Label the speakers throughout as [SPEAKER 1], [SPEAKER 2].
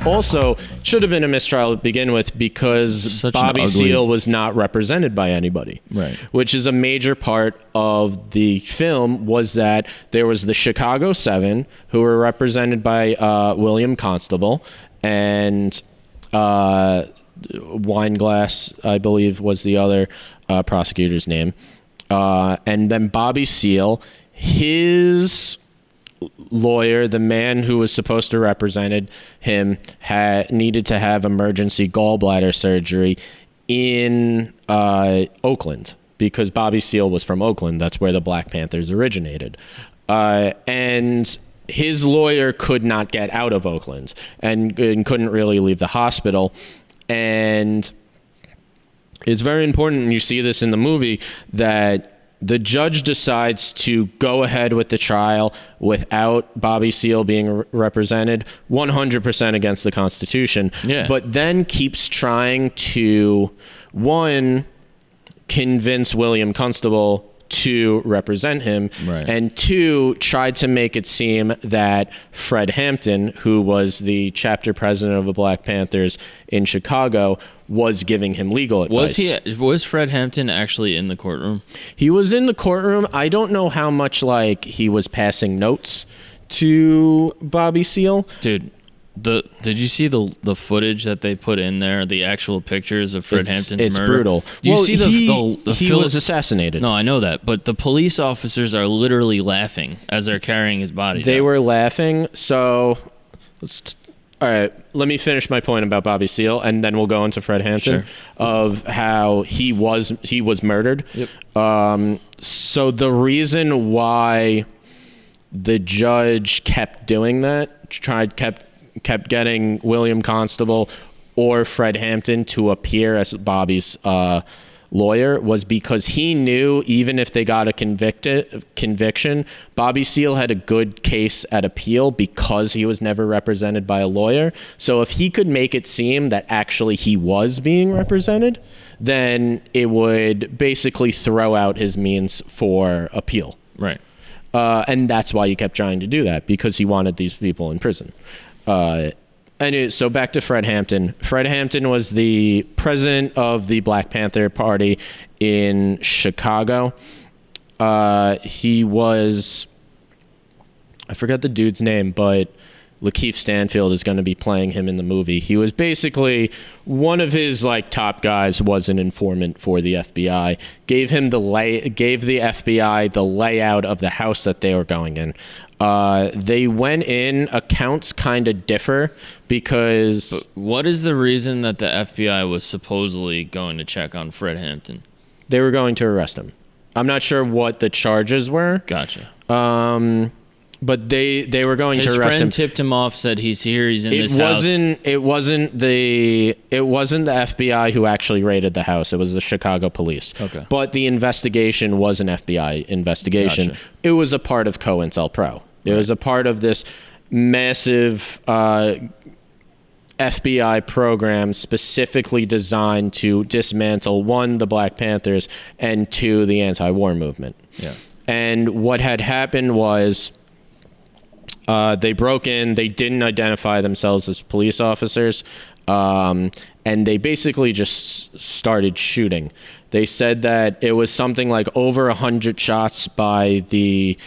[SPEAKER 1] Also, should have been a mistrial to begin with because Bobby Seale was not represented by anybody.
[SPEAKER 2] Right.
[SPEAKER 1] Which is a major part of the film, was that there was the Chicago 7 who were represented by William Constable, and Wineglass, I believe, was the other prosecutor's name. And then Bobby Seale, his lawyer, the man who was supposed to represent him, needed to have emergency gallbladder surgery in Oakland, because Bobby Seale was from Oakland. That's where the Black Panthers originated. And his lawyer could not get out of Oakland and couldn't really leave the hospital. And it's very important, and you see this in the movie, that the judge decides to go ahead with the trial without Bobby Seale being represented, 100% against the Constitution, but then keeps trying to, one, convince William Constable to represent him, and two, tried to make it seem that Fred Hampton, who was the chapter president of the Black Panthers in Chicago, was giving him legal advice.
[SPEAKER 2] Was Fred Hampton actually in the courtroom?
[SPEAKER 1] He was in the courtroom. I don't know how much he was passing notes to Bobby Seale.
[SPEAKER 2] Dude, did you see the footage that they put in there? The actual pictures of Fred Hampton's murder? It's
[SPEAKER 1] brutal.
[SPEAKER 2] Do you see
[SPEAKER 1] he was assassinated.
[SPEAKER 2] No, I know that, but the police officers are literally laughing as they're carrying his body.
[SPEAKER 1] They were laughing. So, all right, let me finish my point about Bobby Seale, and then we'll go into Fred Hampton, of how he was murdered. Yep. So the reason why the judge kept doing that, kept getting William Constable or Fred Hampton to appear as Bobby's lawyer, was because he knew even if they got a conviction, Bobby Seale had a good case at appeal because he was never represented by a lawyer. So if he could make it seem that actually he was being represented, then it would basically throw out his means for appeal.
[SPEAKER 2] Right.
[SPEAKER 1] And that's why he kept trying to do that, because he wanted these people in prison. So back to Fred Hampton. Fred Hampton was the president of the Black Panther Party in Chicago. He was, I forgot the dude's name, but Lakeith Stanfield is going to be playing him in the movie. He was basically one of his top guys, was an informant for the FBI. Gave the FBI the layout of the house that they were going in. They went in. Accounts kind of differ because.
[SPEAKER 2] But what is the reason that the FBI was supposedly going to check on Fred Hampton?
[SPEAKER 1] They were going to arrest him. I'm not sure what the charges were.
[SPEAKER 2] Gotcha.
[SPEAKER 1] But they were going to arrest him.
[SPEAKER 2] His friend tipped him off, said he's here, he's in this house.
[SPEAKER 1] It wasn't the FBI who actually raided the house. It was the Chicago police. Okay. But the investigation was an FBI investigation. Gotcha. It was a part of Cointelpro. It was a part of this massive FBI program specifically designed to dismantle, one, the Black Panthers, and two, the anti-war movement. Yeah. And what had happened was they broke in. They didn't identify themselves as police officers, and they basically just started shooting. They said that it was something like over 100 shots by the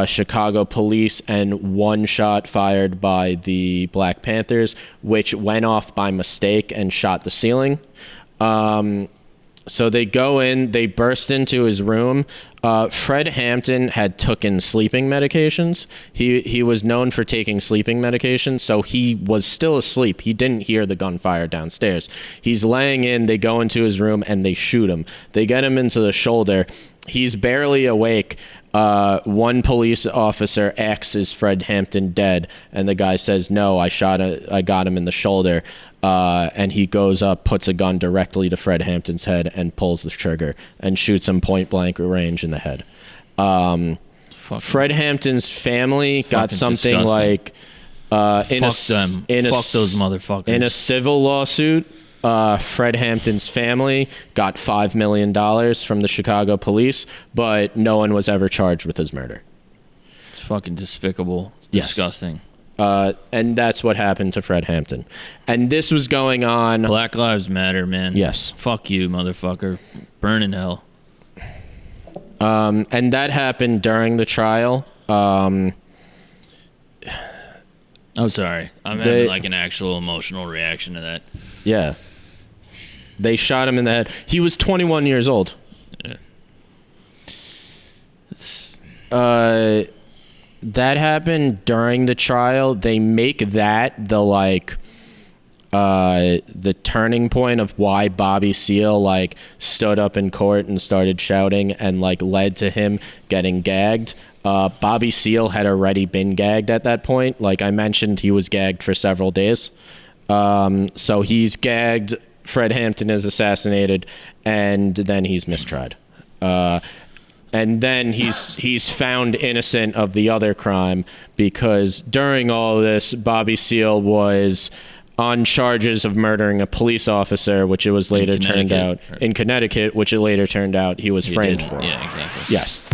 [SPEAKER 1] Chicago police and one shot fired by the Black Panthers, which went off by mistake and shot the ceiling. So they go in, they burst into his room. Fred Hampton had taken sleeping medications. He was known for taking sleeping medications, so he was still asleep. He didn't hear the gunfire downstairs. He's laying in, they go into his room, and they shoot him. They get him into the shoulder. He's barely awake. One police officer asks, "Is Fred Hampton dead?" And the guy says, "No, I got him in the shoulder." And he goes up, puts a gun directly to Fred Hampton's head, and pulls the trigger and shoots him point blank range in the head. Fred Hampton's family got something disgusting. In
[SPEAKER 2] those motherfuckers.
[SPEAKER 1] In a civil lawsuit, Fred Hampton's family got $5 million from the Chicago police, but no one was ever charged with his murder.
[SPEAKER 2] It's fucking despicable. It's disgusting.
[SPEAKER 1] And that's what happened to Fred Hampton. And this was going on.
[SPEAKER 2] Black Lives Matter, man.
[SPEAKER 1] Yes.
[SPEAKER 2] Fuck you, motherfucker. Burn in hell.
[SPEAKER 1] And that happened during the trial.
[SPEAKER 2] I'm sorry. I'm having like an actual emotional reaction to that.
[SPEAKER 1] Yeah. They shot him in the head. He was 21 years old.
[SPEAKER 2] Yeah.
[SPEAKER 1] That happened during the trial. They make that the turning point of why Bobby Seale like stood up in court and started shouting and like led to him getting gagged. Bobby Seale had already been gagged at that point. Like I mentioned, he was gagged for several days. So he's gagged. Fred Hampton is assassinated, and then he's mistried. And then he's found innocent of the other crime because during all this, Bobby Seale was on charges of murdering a police officer, which it was later turned out in Connecticut, which it later turned out he was framed for.
[SPEAKER 2] Yeah, exactly.
[SPEAKER 1] Yes.